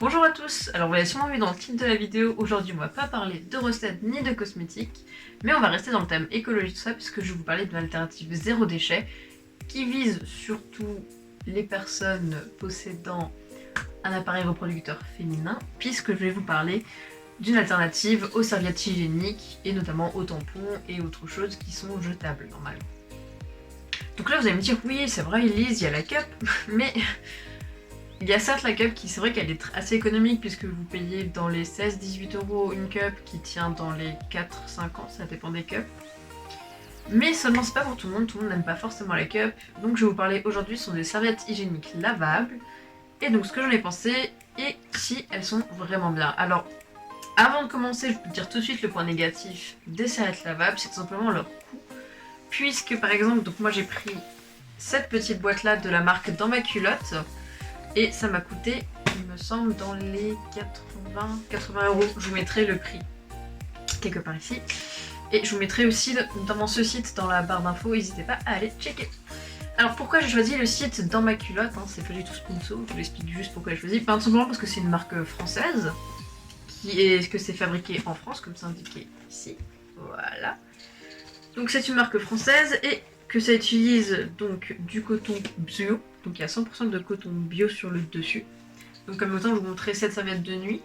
Bonjour à tous, alors vous l'avez sûrement vu dans le titre de la vidéo, aujourd'hui on va pas parler de recettes ni de cosmétiques, mais on va rester dans le thème écologie tout ça puisque je vais vous parler d'une alternative zéro déchet qui vise surtout les personnes possédant un appareil reproducteur féminin, puisque je vais vous parler d'une alternative aux serviettes hygiéniques et notamment aux tampons et autres choses qui sont jetables normalement. Donc là vous allez me dire oui c'est vrai Elise, il y a la cup, mais il y a certes la cup qui, c'est vrai qu'elle est assez économique puisque vous payez dans les 16-18 € une cup qui tient dans les 4-5 ans, ça dépend des cups. Mais seulement c'est pas pour tout le monde n'aime pas forcément la cup. Donc je vais vous parler aujourd'hui sont des serviettes hygiéniques lavables. Et donc ce que j'en ai pensé et si elles sont vraiment bien. Alors avant de commencer, je peux dire tout de suite le point négatif des serviettes lavables, c'est tout simplement leur coût. Puisque par exemple, donc moi j'ai pris cette petite boîte là de la marque Dans ma culotte. Et ça m'a coûté, il me semble, dans les 80 €. Je vous mettrai le prix quelque part ici. Et je vous mettrai aussi dans ce site dans la barre d'infos, n'hésitez pas à aller checker. Alors pourquoi j'ai choisi le site Dans ma culotte, hein, c'est pas du tout sponsor, je vous explique juste pourquoi j'ai choisi. Tout simplement parce que c'est une marque française, que c'est fabriqué en France, comme c'est indiqué ici. Voilà. Donc c'est une marque française et que ça utilise donc du coton bio. Donc il y a 100% de coton bio sur le dessus. Donc comme autant je vous montrer cette serviette de nuit.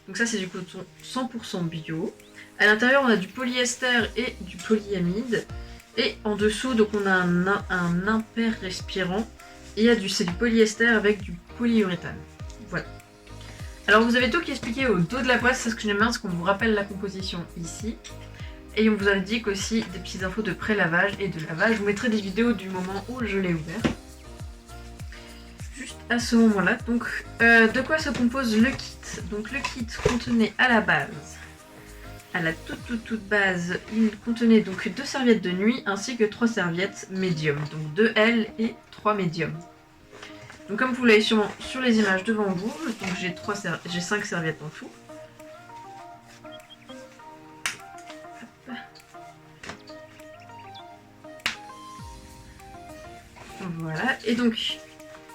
Donc ça c'est du coton 100% bio. À l'intérieur on a du polyester et du polyamide. Et en dessous donc on a un imper respirant. Et c'est du polyester avec du polyuréthane. Voilà. Alors vous avez tout qui est expliqué au dos de la boîte, c'est ce que j'aime bien, parce qu'on vous rappelle la composition ici. Et on vous indique aussi des petites infos de pré-lavage et de lavage. Je vous mettrai des vidéos du moment où je l'ai ouvert. Juste à ce moment-là. Donc, de quoi se compose le kit? Donc, le kit contenait à la base, à la toute base, il contenait donc 2 serviettes de nuit ainsi que 3 serviettes médium. Donc 2 L et 3 médium. Donc, comme vous l'avez sûrement sur les images devant vous, donc j'ai 5 serviettes en tout. Voilà, et donc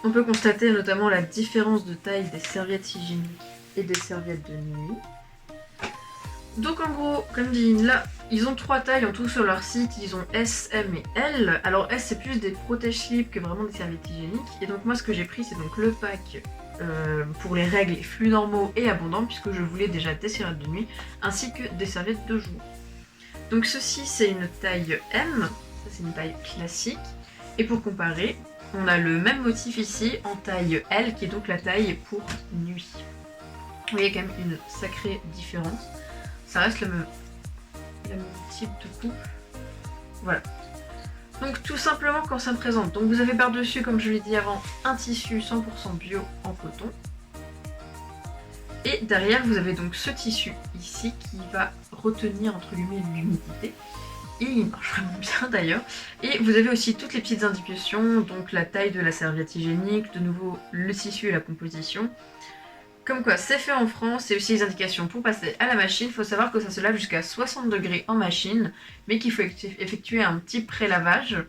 on peut constater notamment la différence de taille des serviettes hygiéniques et des serviettes de nuit. Donc en gros, comme dit là, ils ont 3 tailles en tout sur leur site, ils ont S, M et L. Alors S c'est plus des protège-slips que vraiment des serviettes hygiéniques. Et donc moi ce que j'ai pris c'est donc le pack pour les règles et flux normaux et abondants, puisque je voulais déjà des serviettes de nuit ainsi que des serviettes de jour. Donc ceci c'est une taille M, ça c'est une taille classique. Et pour comparer, on a le même motif ici en taille L, qui est donc la taille pour nuit. Vous voyez quand même une sacrée différence. Ça reste le même type de coupe. Voilà. Donc tout simplement quand ça me présente. Donc vous avez par-dessus, comme je l'ai dit avant, un tissu 100% bio en coton. Et derrière, vous avez donc ce tissu ici qui va retenir entre guillemets l'humidité. Et il marche vraiment bien d'ailleurs. Et vous avez aussi toutes les petites indications, donc la taille de la serviette hygiénique, de nouveau le tissu et la composition. Comme quoi c'est fait en France, et aussi les indications pour passer à la machine. Il faut savoir que ça se lave jusqu'à 60 degrés en machine, mais qu'il faut effectuer un petit pré-lavage.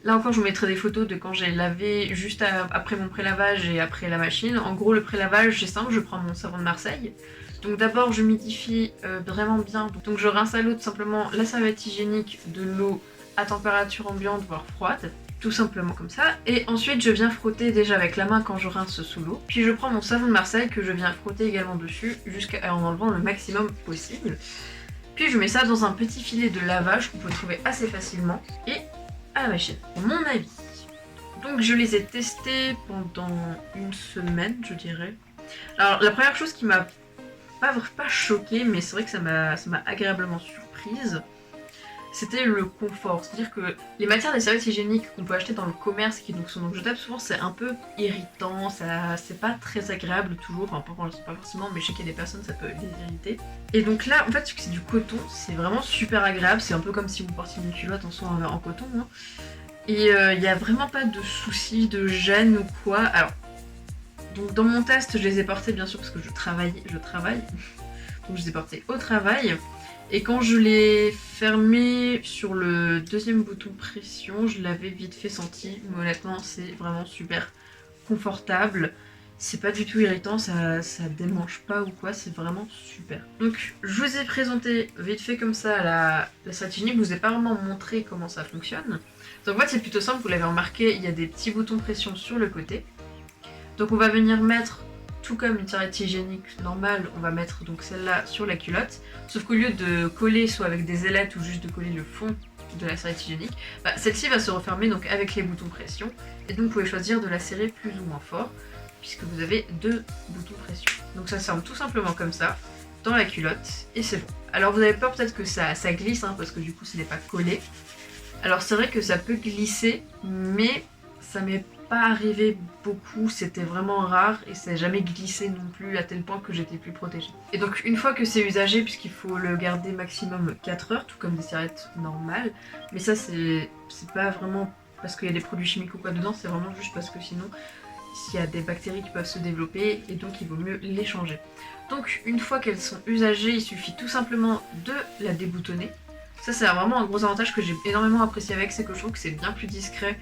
Là encore je vous mettrai des photos de quand j'ai lavé juste après mon pré-lavage et après la machine. En gros le pré-lavage c'est simple, je prends mon savon de Marseille. Donc d'abord je humidifie vraiment bien, donc je rince à l'eau tout simplement la serviette hygiénique de l'eau à température ambiante voire froide, tout simplement comme ça. Et ensuite je viens frotter déjà avec la main quand je rince sous l'eau. Puis je prends mon savon de Marseille que je viens frotter également dessus en enlevant le maximum possible. Puis je mets ça dans un petit filet de lavage qu'on peut trouver assez facilement et à la machine, à mon avis. Donc je les ai testés pendant une semaine je dirais. Alors la première chose qui m'a pas choquée, mais c'est vrai que ça m'a agréablement surprise, c'était le confort. C'est-à-dire que les matières des serviettes hygiéniques qu'on peut acheter dans le commerce qui donc sont donc jetables, souvent c'est un peu irritant, c'est pas très agréable toujours, enfin pas forcément, mais je sais qu'il y a des personnes ça peut les irriter. Et donc là en fait vu que c'est du coton, c'est vraiment super agréable, c'est un peu comme si vous portiez une culotte en coton, hein. Et il n'y a vraiment pas de soucis, de gêne ou quoi. Alors donc dans mon test, je les ai portés bien sûr parce que je travaille. Donc je les ai portés au travail. Et quand je l'ai fermé sur le deuxième bouton pression, je l'avais vite fait senti. Mais honnêtement, c'est vraiment super confortable. C'est pas du tout irritant, ça démange pas ou quoi, c'est vraiment super. Donc je vous ai présenté vite fait comme ça la stratégie, je vous ai pas vraiment montré comment ça fonctionne. Donc en fait c'est plutôt simple, vous l'avez remarqué, il y a des petits boutons pression sur le côté. Donc on va venir mettre, tout comme une serviette hygiénique normale, on va mettre donc celle-là sur la culotte. Sauf qu'au lieu de coller soit avec des ailettes ou juste de coller le fond de la serviette hygiénique, celle-ci va se refermer donc avec les boutons pression. Et donc vous pouvez choisir de la serrer plus ou moins fort, puisque vous avez 2 boutons pression. Donc ça se ferme tout simplement comme ça, dans la culotte, et c'est bon. Alors vous avez peur peut-être que ça glisse, hein, parce que du coup ce n'est pas collé. Alors c'est vrai que ça peut glisser, mais ça m'est pas arrivé beaucoup, c'était vraiment rare, et ça n'a jamais glissé non plus à tel point que j'étais plus protégée. Et donc une fois que c'est usagé, puisqu'il faut le garder maximum 4 heures, tout comme des serviettes normales, mais ça c'est pas vraiment parce qu'il y a des produits chimiques ou quoi dedans, c'est vraiment juste parce que sinon s'il y a des bactéries qui peuvent se développer et donc il vaut mieux les changer. Donc une fois qu'elles sont usagées, il suffit tout simplement de la déboutonner. Ça c'est vraiment un gros avantage que j'ai énormément apprécié avec, c'est que je trouve que c'est bien plus discret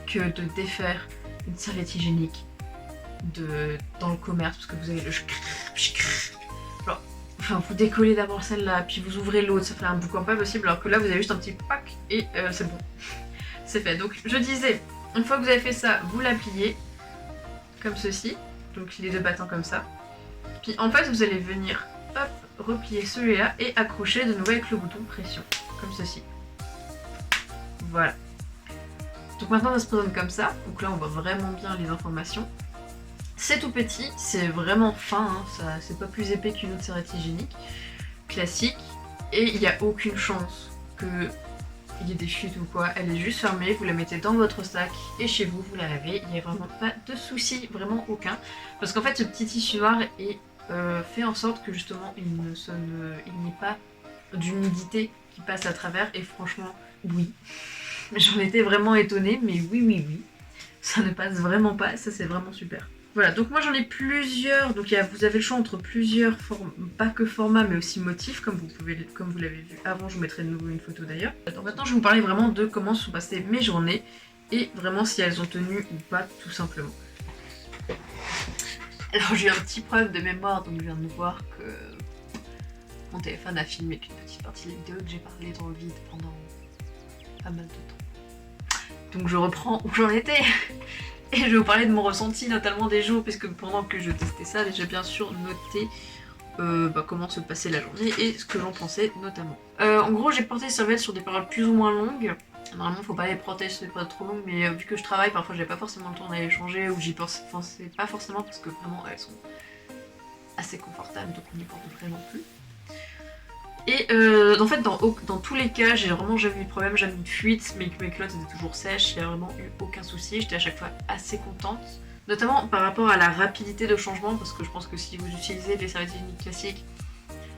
que de défaire une serviette hygiénique dans le commerce, parce que vous avez le genre, enfin vous décollez d'abord celle-là, puis vous ouvrez l'autre, ça fait un boucan pas possible, alors que là vous avez juste un petit pack et c'est bon. C'est fait. Donc je disais, une fois que vous avez fait ça, vous la pliez comme ceci, donc les 2 battants comme ça. Puis en fait vous allez venir hop, replier celui-là et accrocher de nouveau avec le bouton pression, comme ceci. Voilà. Donc maintenant ça se présente comme ça, donc là on voit vraiment bien les informations. C'est tout petit, c'est vraiment fin, hein, c'est pas plus épais qu'une autre serviette hygiénique classique, et il n'y a aucune chance qu'il y ait des fuites ou quoi, elle est juste fermée, vous la mettez dans votre sac et chez vous, vous la lavez, il n'y a vraiment pas de souci, vraiment aucun, parce qu'en fait ce petit tissu noir est fait en sorte que justement il n'y ait pas d'humidité qui passe à travers, et franchement, oui. J'en étais vraiment étonnée, mais oui, ça ne passe vraiment pas, ça c'est vraiment super. Voilà, donc moi j'en ai plusieurs, donc vous avez le choix entre plusieurs pas que formats mais aussi motifs, comme vous l'avez vu avant, je vous mettrai de nouveau une photo d'ailleurs. Donc maintenant je vais vous parler vraiment de comment sont passées mes journées, et vraiment si elles ont tenu ou pas, tout simplement. Alors j'ai eu un petit problème de mémoire, donc je viens de voir que mon téléphone a filmé qu'une petite partie de la vidéo, que j'ai parlé dans le vide pendant pas mal de temps. Donc je reprends où j'en étais et je vais vous parler de mon ressenti, notamment des jours, puisque pendant que je testais ça, j'ai bien sûr noté comment se passait la journée et ce que j'en pensais notamment. En gros, j'ai porté serviettes sur des périodes plus ou moins longues. Normalement, faut pas les porter sur des périodes trop longues, mais vu que je travaille, parfois j'ai pas forcément le temps d'aller changer, ou j'y pensais pas forcément parce que vraiment elles sont assez confortables, donc on n'y porte vraiment plus. Et en fait, dans tous les cas, j'ai vraiment jamais eu de problème, jamais eu de fuite, mes culottes étaient toujours sèches, il n'y a vraiment eu aucun souci, j'étais à chaque fois assez contente. Notamment par rapport à la rapidité de changement, parce que je pense que si vous utilisez des serviettes hygiéniques classiques,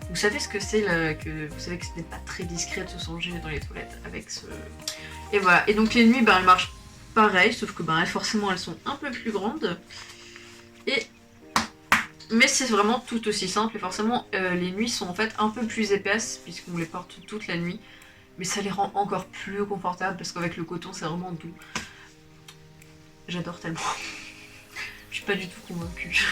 vous savez ce que c'est, vous savez que ce n'est pas très discret de se changer dans les toilettes avec ce... Et voilà, et donc les nuits, elles marchent pareil, sauf que forcément elles sont un peu plus grandes. Mais c'est vraiment tout aussi simple, et forcément les nuits sont en fait un peu plus épaisses puisqu'on les porte toute la nuit, mais ça les rend encore plus confortables parce qu'avec le coton c'est vraiment doux. J'adore tellement. Je suis pas du tout convaincue.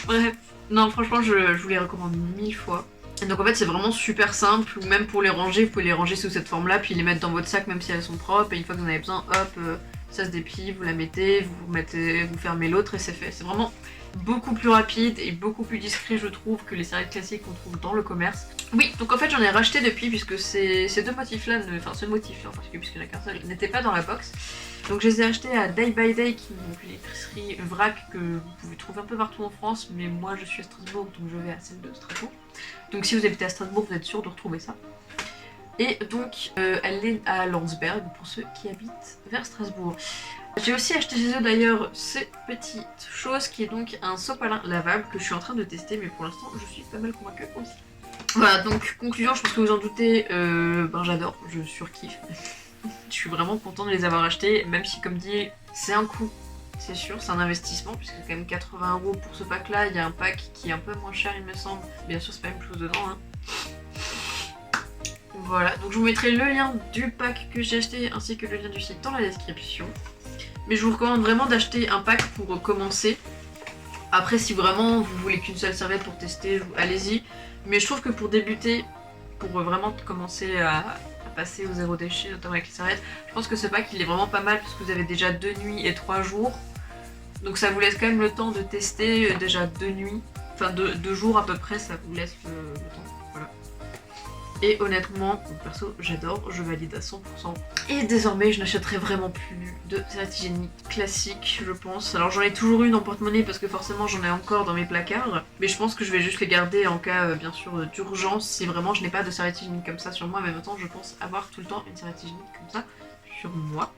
Bref, non franchement je vous les recommande 1000 fois. Et donc en fait c'est vraiment super simple, ou même pour les ranger, vous pouvez les ranger sous cette forme là, puis les mettre dans votre sac même si elles sont propres, et une fois que vous en avez besoin, hop, ça se déplie, vous la mettez, vous fermez l'autre et c'est fait. C'est vraiment beaucoup plus rapide et beaucoup plus discret je trouve que les serviettes classiques qu'on trouve dans le commerce. Oui, donc en fait j'en ai racheté depuis puisque ces 2 motifs là, enfin ce motif là en particulier puisqu'il n'y en a qu'un seul, n'était pas dans la box. Donc je les ai achetés à Day by Day, qui est une épicerie vrac que vous pouvez trouver un peu partout en France, mais moi je suis à Strasbourg donc je vais à celle de Strasbourg. Donc si vous habitez à Strasbourg vous êtes sûr de retrouver ça. Et donc elle est à Landsberg pour ceux qui habitent vers Strasbourg. J'ai aussi acheté chez eux d'ailleurs cette petite chose qui est donc un sopalin lavable que je suis en train de tester, mais pour l'instant je suis pas mal convaincue aussi. Voilà, donc conclusion, je pense que vous en doutez, j'adore, je surkiffe. Je suis vraiment contente de les avoir achetés, même si comme dit, c'est un coût, c'est sûr, c'est un investissement, puisque c'est quand même 80 € pour ce pack là, il y a un pack qui est un peu moins cher il me semble, bien sûr c'est pas la même chose dedans, hein. Voilà, donc je vous mettrai le lien du pack que j'ai acheté ainsi que le lien du site dans la description. Mais je vous recommande vraiment d'acheter un pack pour commencer, Après, si vraiment vous voulez qu'une seule serviette pour tester, allez-y. Mais je trouve que pour débuter, pour vraiment commencer à passer au zéro déchet, notamment avec les serviettes, je pense que ce pack il est vraiment pas mal parce que vous avez déjà 2 nuits et 3 jours. Donc ça vous laisse quand même le temps de tester déjà 2 nuits. Enfin 2 jours à peu près, ça vous laisse le temps. Voilà. Et honnêtement, perso, j'adore, je valide à 100%. Et désormais, je n'achèterai vraiment plus de serviettes hygiéniques classiques, je pense. Alors j'en ai toujours une en porte-monnaie parce que forcément j'en ai encore dans mes placards. Mais je pense que je vais juste les garder en cas, bien sûr, d'urgence si vraiment je n'ai pas de serviette hygiénique comme ça sur moi. Mais en même temps, je pense avoir tout le temps une serviette hygiénique comme ça sur moi.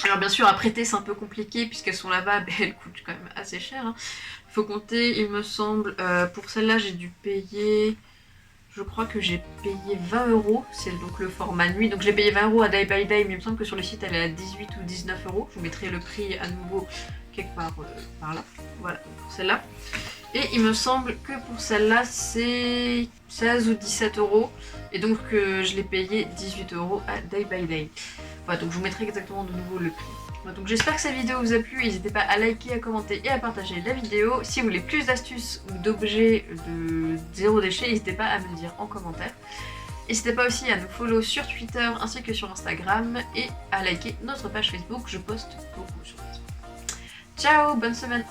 Alors bien sûr, à prêter c'est un peu compliqué puisqu'elles sont lavables et elles coûtent quand même assez cher. Hein. Faut compter, il me semble, pour celle-là j'ai dû payer... Je crois que j'ai payé 20 €, c'est donc le format nuit. Donc j'ai payé 20 € à Day by Day, mais il me semble que sur le site elle est à 18 ou 19 €. Je vous mettrai le prix à nouveau quelque part par là. Voilà, pour celle-là. Et il me semble que pour celle-là c'est 16 ou 17 €. Et donc je l'ai payé 18 € à Day by Day. Voilà, donc je vous mettrai exactement de nouveau le prix. Donc j'espère que cette vidéo vous a plu, n'hésitez pas à liker, à commenter et à partager la vidéo. Si vous voulez plus d'astuces ou d'objets de zéro déchet, n'hésitez pas à me le dire en commentaire. N'hésitez pas aussi à nous follow sur Twitter ainsi que sur Instagram et à liker notre page Facebook, je poste beaucoup sur Facebook. Ciao, bonne semaine!